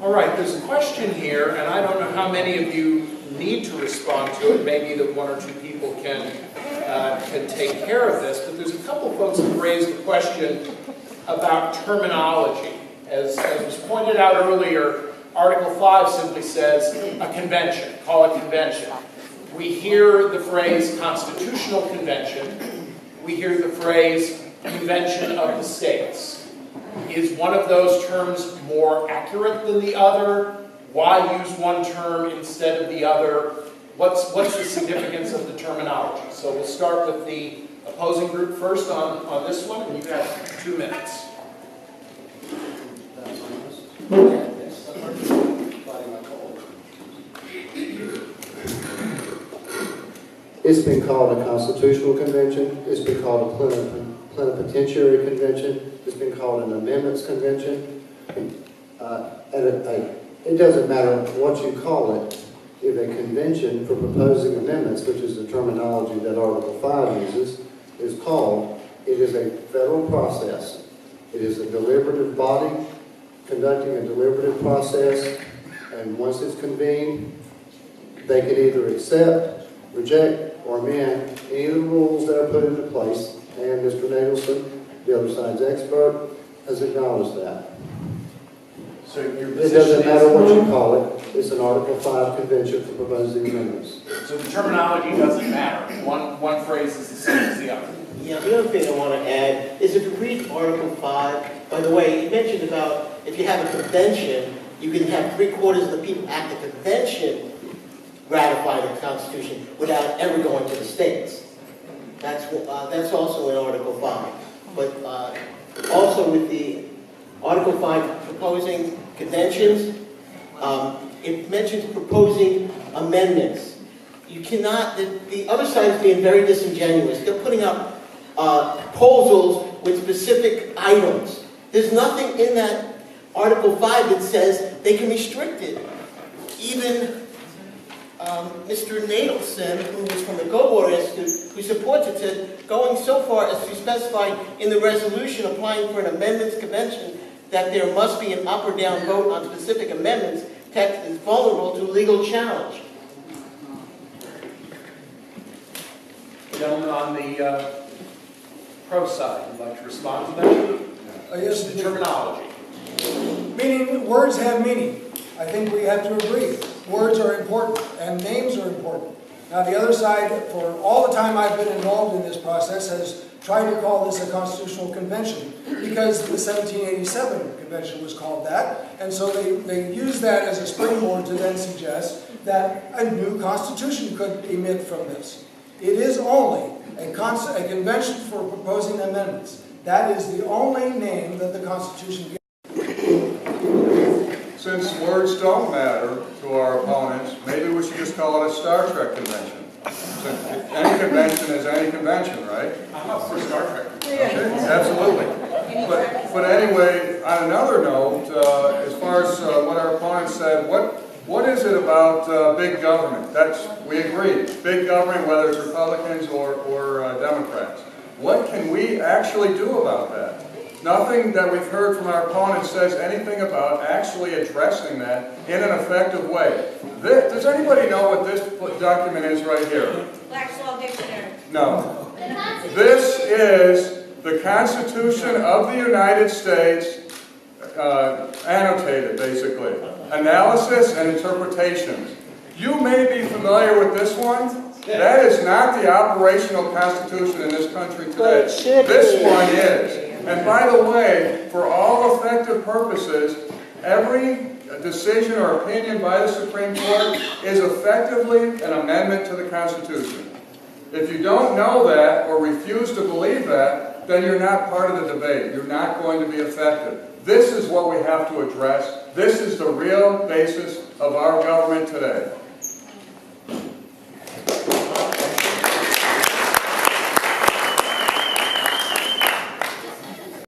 All right, there's a question here, and I don't know how many of you need to respond to it. Maybe that one or two people can take care of this, but there's a couple folks who raised a question about terminology. As was pointed out earlier, Article 5 simply says a convention, call it convention. We hear the phrase constitutional convention. We hear the phrase convention of the states. Is one of those terms more accurate than the other? Why use one term instead of the other? What's the significance of the terminology? So we'll start with the opposing group first on this one, and you have 2 minutes. It's been called a constitutional convention. It's been called a plenipotentiary convention. It's been called an amendments convention. It doesn't matter what you call it. If a convention for proposing amendments, which is the terminology that Article 5 uses, is called, it is a federal process. It is a deliberative body conducting a deliberative process, and once it's convened, they can either accept, reject, or amend any of the rules that are put into place, and Mr. Nadelson, the other side's expert, has acknowledged that. So your It position doesn't matter is, what you call it. It's an Article 5 convention for proposing amendments. so the terminology doesn't matter. One phrase is the same as the other. Yeah, the other thing I want to add is if you read Article 5, by the way, you mentioned about if you have a convention, you can have 3/4 of the people at the convention ratify the Constitution without ever going to the states. That's also in Article 5. But also with the Article 5 proposing conventions, it mentions proposing amendments. You cannot, the other side is being very disingenuous. They're putting up proposals with specific items. There's nothing in that Article 5 that says they can restrict it. Even Mr. Nadelson, who was from the Goldwater Institute, who supports it, said going so far as to specify in the resolution applying for an amendments convention that there must be an up or down vote on specific amendments, text is vulnerable to legal challenge. Gentlemen on the pro side, would like to respond to that? Yes, The terminology. meaning, words have meaning. I think we have to agree. Words are important, and names are important. Now, the other side, for all the time I've been involved in this process, has tried to call this a constitutional convention because the 1787 convention was called that, and so they use that as a springboard to then suggest that a new constitution could emit from this. It is only a convention for proposing amendments. That is the only name that the Constitution gives. Since words don't matter to our opponents, maybe we should just call it a Star Trek convention. Any convention is any convention, right? I'm up for Star Trek. Okay, absolutely. But anyway, on another note, as far as what our opponent said, what is it about big government? We agree. Big government, whether it's Republicans or Democrats. What can we actually do about that? Nothing that we've heard from our opponents says anything about actually addressing that in an effective way. Does anybody know what this document is right here? Black's Law Dictionary. No. This is the Constitution of the United States, annotated, basically. Analysis and interpretations. You may be familiar with this one. That is not the operational Constitution in this country today. This one is. And by the way, for all effective purposes, every decision or opinion by the Supreme Court is effectively an amendment to the Constitution. If you don't know that or refuse to believe that, then you're not part of the debate. You're not going to be effective. This is what we have to address. This is the real basis of our government today.